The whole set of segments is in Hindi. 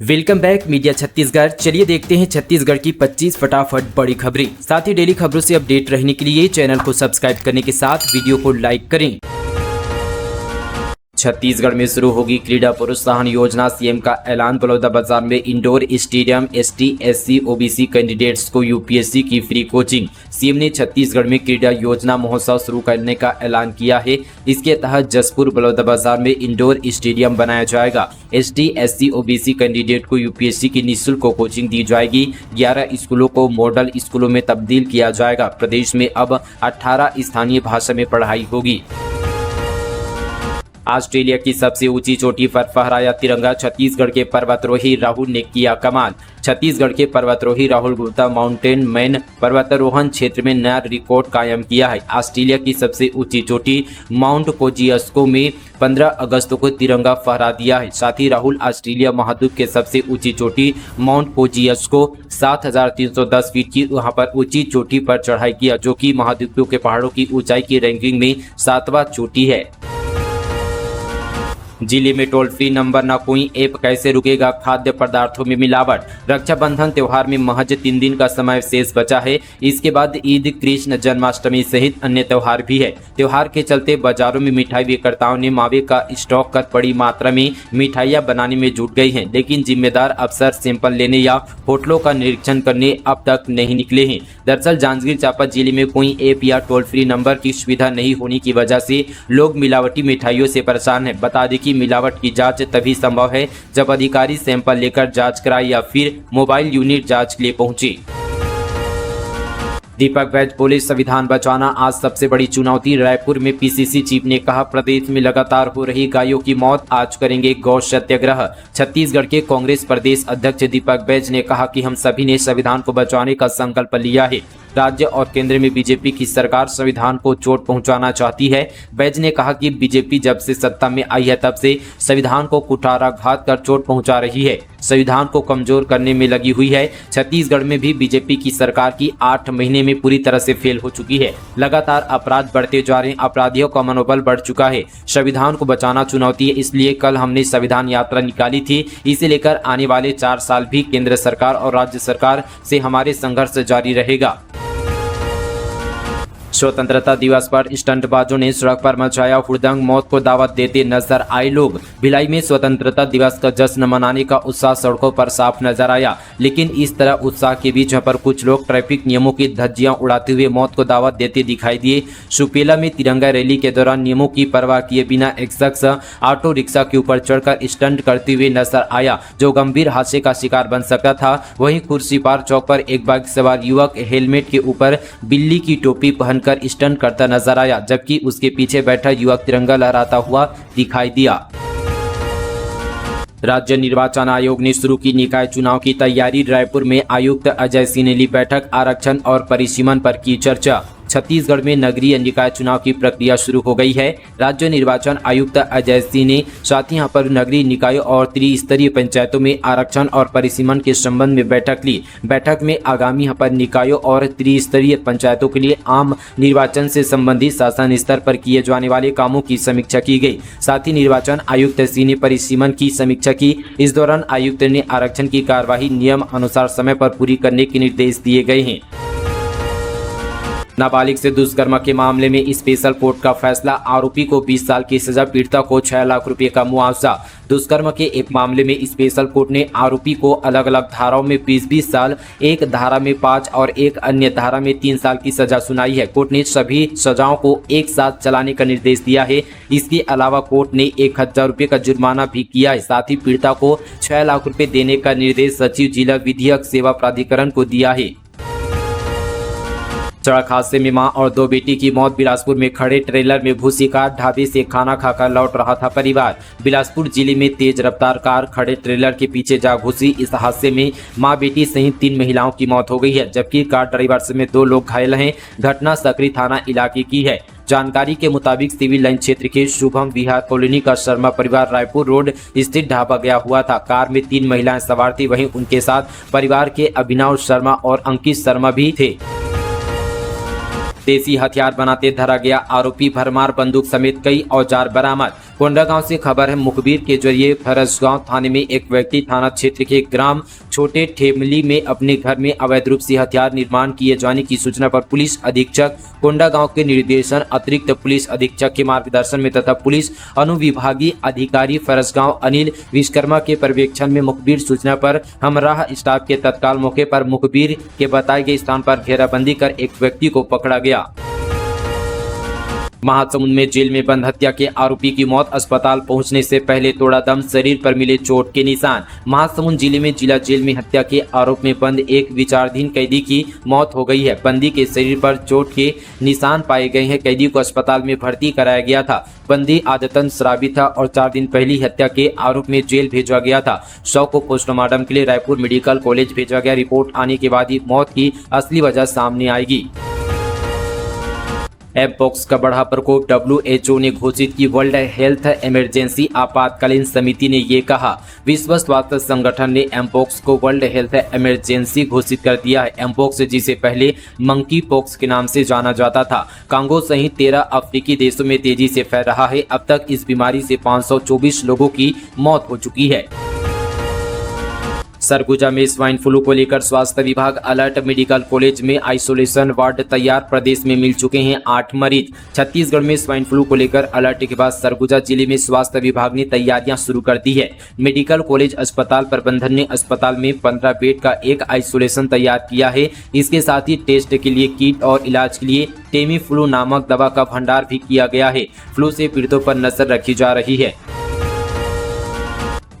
Welcome back media Chhattisgarh. चलिए देखते हैं छत्तीसगढ़ की 25 फटाफट बड़ी खबरें। साथ ही डेली खबरों से अपडेट रहने के लिए चैनल को सब्सक्राइब करने के साथ वीडियो को लाइक करें। छत्तीसगढ़ में शुरू होगी क्रीड़ा प्रोत्साहन योजना। सीएम का ऐलान। बलौदाबाजार में indoor stadium ST SC OBC candidates को यूपीएससी की फ्री कोचिंग। सीएम ने छत्तीसगढ़ में क्रीड़ा योजना महोत्सव शुरू करने का ऐलान किया है। इसके तहत जसपुर बलौदाबाजार में इंडोर स्टेडियम बनाया जाएगा। एसटी एससी ओबीसी कैंडिडेट को यूपीएससी की निःशुल्क कोचिंग दी जाएगी। 11 स्कूलों को मॉडल स्कूलों में तब्दील किया जाएगा। प्रदेश में अब 18 स्थानीय भाषा में पढ़ाई होगी। ऑस्ट्रेलिया की सबसे ऊंची चोटी पर फहराया तिरंगा। छत्तीसगढ़ के पर्वतारोही राहुल ने किया कमाल। छत्तीसगढ़ के पर्वतारोही राहुल गुप्ता माउंटेन मैन पर्वतारोहण क्षेत्र में नया रिकॉर्ड कायम किया है। ऑस्ट्रेलिया की सबसे ऊंची चोटी माउंट कोजियस्को में 15 अगस्त को तिरंगा फहरा दिया है। साथ ही राहुल ऑस्ट्रेलिया महाद्वीप के सबसे ऊंची चोटी माउंट कोजियस्को 7310 फीट की वहां पर ऊंची चोटी पर चढ़ाई किया, जो कि महाद्वीपों के पहाड़ों की ऊंचाई की रैंकिंग में 7वां चोटी है। जिले में टोल फ्री नंबर न कोई ऐप कैसे रुकेगा खाद्य पदार्थों में मिलावट। रक्षाबंधन त्योहार में महज 3 दिन का समय शेष बचा है। इसके बाद ईद, कृष्ण जन्माष्टमी सहित अन्य त्योहार भी है। त्योहार के चलते बाजारों में मिठाई विक्रेताओं ने मावे का स्टॉक कर बड़ी मात्रा में मिठाइयां बनाने में जुट गई हैं, लेकिन जिम्मेदार अफसर सैंपल लेने या होटलों का निरीक्षण करने अब तक नहीं निकले हैं। दरअसल जांजगीर चांपा जिले में कोई ऐप या टोल फ्री नंबर की सुविधा नहीं होने की वजह से लोग मिलावटी मिठाइयों से परेशान हैं। बता दें कि मिलावट की जांच तभी संभव है जब अधिकारी सैंपल लेकर जांच कराए या फिर मोबाइल यूनिट जांच के लिए पहुंचे। दीपक बैज बोले, संविधान बचाना आज सबसे बड़ी चुनौती। रायपुर में पीसीसी चीफ ने कहा, प्रदेश में लगातार हो रही गायों की मौत, आज करेंगे गौ सत्याग्रह। छत्तीसगढ़ के कांग्रेस प्रदेश अध्यक्ष दीपक बैज ने कहा कि हम सभी ने संविधान को बचाने का संकल्प लिया है। राज्य और केंद्र में बीजेपी की सरकार संविधान को चोट पहुंचाना चाहती है। बैज ने कहा कि बीजेपी जब से सत्ता में आई है तब से संविधान को कुठाराघात कर चोट पहुंचा रही है, संविधान को कमजोर करने में लगी हुई है। छत्तीसगढ़ में भी बीजेपी की सरकार की 8 महीने में पूरी तरह से फेल हो चुकी है। लगातार अपराध बढ़ते जा रहे हैं, अपराधियों का मनोबल बढ़ चुका है। संविधान को बचाना चुनौती है, इसलिए कल हमने संविधान यात्रा निकाली थी। इसे लेकर आने वाले 4 साल भी केंद्र सरकार और राज्य सरकार से हमारे संघर्ष जारी रहेगा। स्वतंत्रता दिवस पर स्टंटबाजों ने सड़क पर मचाया हुड़दंग, मौत को दावत देते नजर आए लोग। भिलाई में स्वतंत्रता दिवस का जश्न मनाने का उत्साह सड़कों पर साफ नजर आया, लेकिन इस तरह उत्साह के बीच यहाँ पर कुछ लोग ट्रैफिक नियमों की धज्जियां उड़ाते हुए मौत को दावत देते दिखाई दिए। सुपेला में तिरंगा रैली के दौरान नियमों की परवाह किए बिना एक शख्स ऑटो रिक्शा के ऊपर चढ़कर स्टंट करते हुए नजर आया, जो गंभीर हादसे का शिकार बन सकता था। वहीं खुर्सीपार चौक पर एक बाइक सवार युवक हेलमेट के ऊपर बिल्ली की टोपी पहन स्टंट करता नजर आया, जबकि उसके पीछे बैठा युवक तिरंगा लहराता हुआ दिखाई दिया। राज्य निर्वाचन आयोग ने शुरू की निकाय चुनाव की तैयारी। रायपुर में आयुक्त अजय सिंह ने ली बैठक, आरक्षण और परिसीमन पर की चर्चा। छत्तीसगढ़ में नगरीय निकाय चुनाव की प्रक्रिया शुरू हो गई है। राज्य निर्वाचन आयुक्त अजय सिंह ने साथ ही यहाँ पर नगरीय निकायों और त्रिस्तरीय पंचायतों में आरक्षण और परिसीमन के संबंध में बैठक ली। बैठक में आगामी यहाँ पर निकायों और त्रिस्तरीय पंचायतों के लिए आम निर्वाचन से संबंधित शासन स्तर पर किए जाने वाले कामों की समीक्षा की गई। साथ ही निर्वाचन आयुक्त सिंह ने परिसीमन की समीक्षा की। इस दौरान आयुक्त ने आरक्षण की कार्यवाही नियम अनुसार समय पर पूरी करने के निर्देश दिए गए हैं। नाबालिग से दुष्कर्म के मामले में स्पेशल कोर्ट का फैसला, आरोपी को 20 साल की सजा, पीड़िता को 6 लाख रुपए का मुआवजा। दुष्कर्म के एक मामले में स्पेशल कोर्ट ने आरोपी को अलग अलग धाराओं में 20-20 साल, एक धारा में 5 और एक अन्य धारा में 3 साल की सजा सुनाई है। कोर्ट ने सभी सजाओं को एक साथ चलाने का निर्देश दिया है। इसके अलावा कोर्ट ने 1000 रुपये का जुर्माना भी किया है। साथ ही पीड़िता को 6 लाख रुपए देने का निर्देश सचिव जिला विधिक सेवा प्राधिकरण को दिया है। सड़क हादसे में मां और 2 बेटी की मौत। बिलासपुर में खड़े ट्रेलर में घुसी कार, ढाबे से खाना खाकर लौट रहा था परिवार। बिलासपुर जिले में तेज रफ्तार कार खड़े ट्रेलर के पीछे जा घुसी। इस हादसे में मां बेटी सहित 3 महिलाओं की मौत हो गई है, जबकि कार ड्राइवर समेत 2 लोग घायल हैं। घटना सकरी थाना इलाके की है। जानकारी के मुताबिक सिविल लाइन क्षेत्र के शुभम विहार कॉलोनी का शर्मा परिवार रायपुर रोड स्थित ढाबा गया हुआ था। कार में 3 महिलाएं सवार थी, वहीं उनके साथ परिवार के अभिनव शर्मा और अंकित शर्मा भी थे। देसी हथियार बनाते धरा गया आरोपी, भरमार बंदूक समेत कई औजार बरामद। कोंडागांव से खबर है, मुखबिर के जरिए फरसगांव थाने में एक व्यक्ति थाना क्षेत्र के ग्राम छोटे ठेमली में अपने घर में अवैध रूप से हथियार निर्माण किए जाने की सूचना पर पुलिस अधीक्षक कोंडागांव के निर्देशन, अतिरिक्त पुलिस अधीक्षक के मार्गदर्शन में तथा पुलिस अनुविभागीय अधिकारी फरसगांव अनिल विश्वकर्मा के पर्यवेक्षण में मुखबिर सूचना पर हमराह स्टाफ के तत्काल मौके पर मुखबिर के बताए गए स्थान पर घेराबंदी कर एक व्यक्ति को पकड़ा गया। महासमुंद में जेल में बंद हत्या के आरोपी की मौत, अस्पताल पहुंचने से पहले तोड़ा दम, शरीर पर मिले चोट के निशान। महासमुंद जिले में जिला जेल में हत्या के आरोप में बंद एक विचाराधीन कैदी की मौत हो गई है। बंदी के शरीर पर चोट के निशान पाए गए हैं। कैदी को अस्पताल में भर्ती कराया गया था। बंदी आदतन शराबी था और 4 दिन पहले हत्या के आरोप में जेल भेजा गया था। शव को पोस्टमार्टम के लिए रायपुर मेडिकल कॉलेज भेजा गया। रिपोर्ट आने के बाद ही मौत की असली वजह सामने आएगी। एमपॉक्स का बढ़ा प्रकोप, WHO ने घोषित की वर्ल्ड हेल्थ इमरजेंसी। आपातकालीन समिति ने ये कहा। विश्व स्वास्थ्य संगठन ने एमपॉक्स को वर्ल्ड हेल्थ इमरजेंसी घोषित कर दिया है। एमपॉक्स जिसे पहले मंकी पॉक्स के नाम से जाना जाता था, कांगो सहित 13 अफ्रीकी देशों में तेजी से फैल रहा है। अब तक इस बीमारी से 524 लोगों की मौत हो चुकी है। सरगुजा में स्वाइन फ्लू को लेकर स्वास्थ्य विभाग अलर्ट, मेडिकल कॉलेज में आइसोलेशन वार्ड तैयार। प्रदेश में मिल चुके हैं 8 मरीज। छत्तीसगढ़ में स्वाइन फ्लू को लेकर अलर्ट के बाद सरगुजा जिले में स्वास्थ्य विभाग ने तैयारियां शुरू कर दी है। मेडिकल कॉलेज अस्पताल प्रबंधन ने अस्पताल में 15 बेड का एक आइसोलेशन तैयार किया है। इसके साथ ही टेस्ट के लिए किट और इलाज के लिए टेमी फ्लू नामक दवा का भंडार भी किया गया है। फ्लू से पीड़ितों पर नजर रखी जा रही है।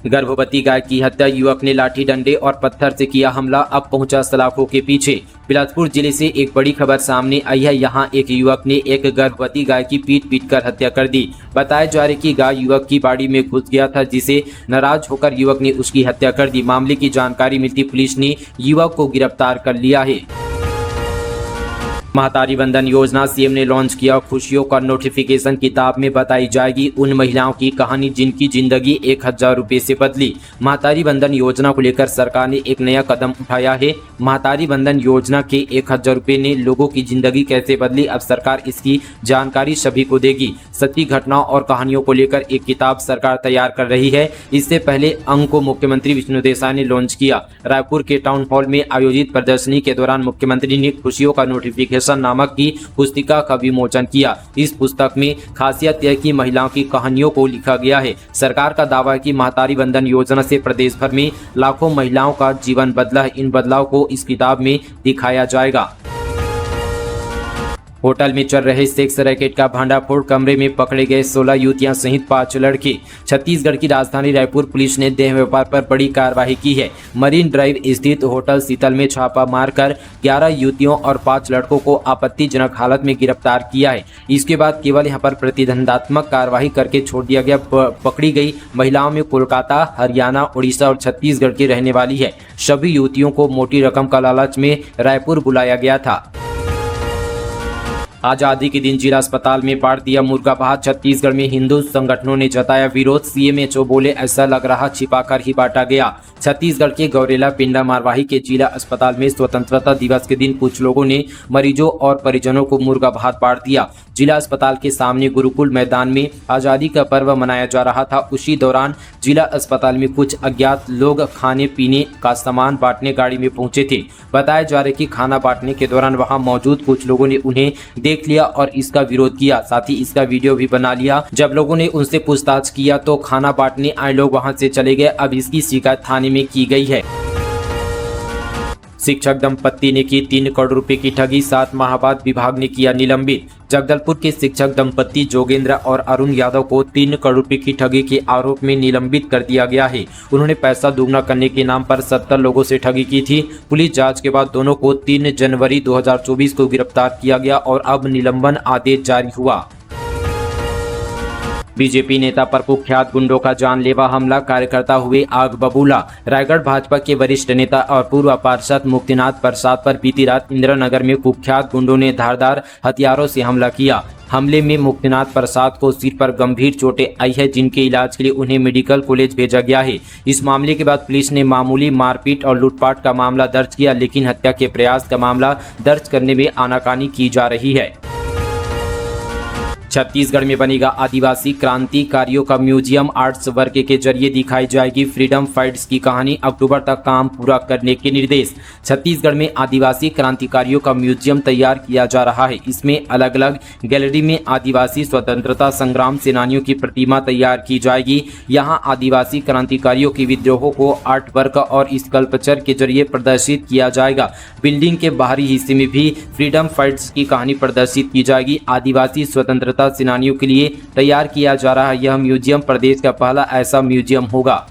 गर्भवती गाय की हत्या, युवक ने लाठी डंडे और पत्थर से किया हमला, अब पहुंचा सलाखों के पीछे। बिलासपुर जिले से एक बड़ी खबर सामने आई है। यहां एक युवक ने एक गर्भवती गाय की पीट कर हत्या कर दी। बताया जा रहा है कि गाय युवक की बाड़ी में घुस गया था, जिसे नाराज होकर युवक ने उसकी हत्या कर दी। मामले की जानकारी मिलती पुलिस ने युवक को गिरफ्तार कर लिया है। महतारी वंदन योजना, सीएम ने लॉन्च किया। खुशियों का नोटिफिकेशन, किताब में बताई जाएगी उन महिलाओं की कहानी जिनकी जिंदगी 1000 रुपए से बदली। महतारी वंदन योजना को लेकर सरकार ने एक नया कदम उठाया है। महतारी वंदन योजना के 1000 रुपए ने लोगों की जिंदगी कैसे बदली, अब सरकार इसकी जानकारी सभी को देगी। सच्ची घटनाओं और कहानियों को लेकर एक किताब सरकार तैयार कर रही है। इससे पहले अंक को मुख्यमंत्री विष्णुदेव साय ने लॉन्च किया। रायपुर के टाउन हॉल में आयोजित प्रदर्शनी के दौरान मुख्यमंत्री ने खुशियों का नोटिफिकेशन नामक की पुस्तिका का विमोचन किया। इस पुस्तक में खासियत यह कि महिलाओं की कहानियों को लिखा गया है। सरकार का दावा है कि महतारी वंदन योजना से प्रदेश भर में लाखों महिलाओं का जीवन बदला है। इन बदलाव को इस किताब में दिखाया जाएगा। होटल में चल रहे सेक्स रैकेट का भांडाफोड़, कमरे में पकड़े गए 16 युवतियां सहित 5 लड़के। छत्तीसगढ़ की राजधानी रायपुर पुलिस ने देह व्यापार पर बड़ी कार्रवाई की है। मरीन ड्राइव स्थित होटल शीतल में छापा मारकर 11 युवतियों और 5 लड़कों को आपत्तिजनक हालत में गिरफ्तार किया है। इसके बाद केवल यहां पर प्रतिबंधात्मक कार्रवाई करके छोड़ दिया गया। पकड़ी गई महिलाओं में कोलकाता, हरियाणा, उड़ीसा और छत्तीसगढ़ की रहने वाली है। सभी युवतियों को मोटी रकम का लालच में रायपुर बुलाया गया था। आजादी के दिन जिला अस्पताल में बांट दिया मुर्गा भात, छत्तीसगढ़ में हिंदू संगठनों ने जताया विरोध। सीएमएचओ बोले ऐसा लग रहा छिपाकर ही बांटा गया। छत्तीसगढ़ के गौरेला पिंडा मारवाही के जिला अस्पताल में स्वतंत्रता दिवस के दिन कुछ लोगों ने मरीजों और परिजनों को मुर्गा भात बांट दिया। जिला अस्पताल के सामने गुरुकुल मैदान में आजादी का पर्व मनाया जा रहा था। उसी दौरान जिला अस्पताल में कुछ अज्ञात लोग खाने पीने का सामान बांटने गाड़ी में पहुंचे थे। बताया जा रहा है कि खाना बांटने के दौरान वहां मौजूद कुछ लोगों ने उन्हें देख लिया और इसका विरोध किया। साथ ही इसका वीडियो भी बना लिया। जब लोगों ने उनसे पूछताछ किया तो खाना बांटने आए लोग वहां से चले गए। अब इसकी शिकायत थाने में की गई है। शिक्षक दंपत्ति ने की 3 करोड़ रुपए की ठगी, 7 माह बाद विभाग ने किया निलंबित। जगदलपुर के शिक्षक दंपत्ति जोगेंद्र और अरुण यादव को 3 करोड़ रुपए की ठगी के आरोप में निलंबित कर दिया गया है। उन्होंने पैसा दुगना करने के नाम पर 70 लोगों से ठगी की थी। पुलिस जांच के बाद दोनों को 3 जनवरी 2024 को गिरफ्तार किया गया और अब निलंबन आदेश जारी हुआ। बीजेपी नेता पर कुख्यात गुंडों का जानलेवा हमला, कार्यकर्ता हुए आग बबूला। रायगढ़ भाजपा के वरिष्ठ नेता और पूर्व पार्षद मुक्तिनाथ प्रसाद पर बीती रात इंदिरानगर में कुख्यात गुंडों ने धारदार हथियारों से हमला किया। हमले में मुक्तिनाथ प्रसाद को सिर पर गंभीर चोटें आई है, जिनके इलाज के लिए उन्हें मेडिकल कॉलेज भेजा गया है। इस मामले के बाद पुलिस ने मामूली मारपीट और लूटपाट का मामला दर्ज किया, लेकिन हत्या के प्रयास का मामला दर्ज करने में आनाकानी की जा रही है। छत्तीसगढ़ में बनेगा आदिवासी क्रांतिकारियों का म्यूजियम, आर्ट्स वर्क के जरिए दिखाई जाएगी फ्रीडम फाइट्स की कहानी, अक्टूबर तक काम पूरा करने के निर्देश। छत्तीसगढ़ में आदिवासी क्रांतिकारियों का म्यूजियम तैयार किया जा रहा है। इसमें अलग अलग गैलरी में आदिवासी स्वतंत्रता संग्राम सेनानियों की प्रतिमा तैयार की जाएगी। यहाँ आदिवासी क्रांतिकारियों की विद्रोहों को आर्ट वर्क और स्कल्पचर के जरिए प्रदर्शित किया जाएगा। बिल्डिंग के बाहरी हिस्से में भी फ्रीडम फाइट्स की कहानी प्रदर्शित की जाएगी। आदिवासी स्वतंत्रता सेनानियों के लिए तैयार किया जा रहा यह म्यूजियम प्रदेश का पहला ऐसा म्यूजियम होगा।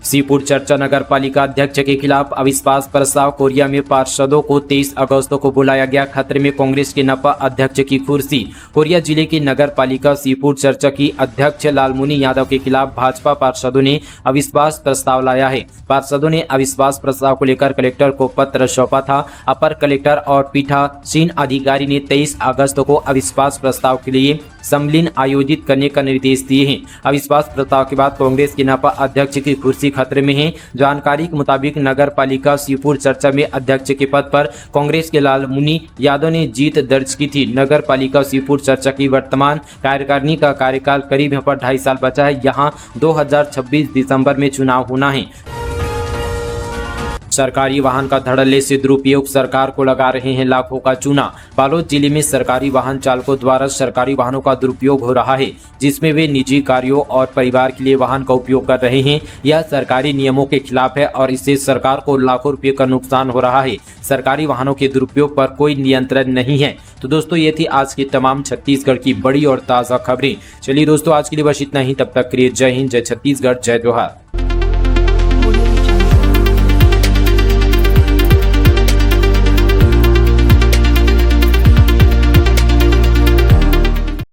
सीपुर चर्चा नगर पालिका अध्यक्ष के खिलाफ अविश्वास प्रस्ताव, कोरिया में पार्षदों को 23 अगस्त को बुलाया गया, खतरे में कांग्रेस के नपा अध्यक्ष की कुर्सी। कोरिया जिले की नगर पालिका सीपुर चर्चा की अध्यक्ष लालमुनि यादव के खिलाफ भाजपा पार्षदों ने अविश्वास प्रस्ताव लाया है। पार्षदों ने अविश्वास प्रस्ताव को लेकर कलेक्टर को पत्र सौंपा था। अपर कलेक्टर और पीठासीन अधिकारी ने 23 अगस्त को अविश्वास प्रस्ताव के लिए सम्मेलन आयोजित करने का निर्देश दिए हैं। अविश्वास प्रस्ताव के बाद कांग्रेस के नपा अध्यक्ष की कुर्सी खतरे में है। जानकारी के मुताबिक नगर पालिका सीपुर चर्चा में अध्यक्ष के पद पर कांग्रेस के लालमुनि यादव ने जीत दर्ज की थी। नगर पालिका सीपुर चर्चा की वर्तमान कार्यकारिणी का कार्यकाल करीब 2.5 साल बचा है। यहाँ 2026 दिसंबर में चुनाव होना है। सरकारी वाहन का धड़ल्ले से दुरुपयोग, सरकार को लगा रहे हैं लाखों का चूना। बालोद जिले में सरकारी वाहन चालकों द्वारा सरकारी वाहनों का दुरुपयोग हो रहा है, जिसमें वे निजी कार्यों और परिवार के लिए वाहन का उपयोग कर रहे हैं। यह सरकारी नियमों के खिलाफ है और इससे सरकार को लाखों रुपये का नुकसान हो रहा है। सरकारी वाहनों के दुरुपयोग पर कोई नियंत्रण नहीं है। तो दोस्तों, ये थी आज की तमाम छत्तीसगढ़ की बड़ी और ताज़ा खबरें। चलिए दोस्तों, आज के लिए बस इतना ही। तब तक के लिए जय हिंद, जय छत्तीसगढ़, जय जोहार।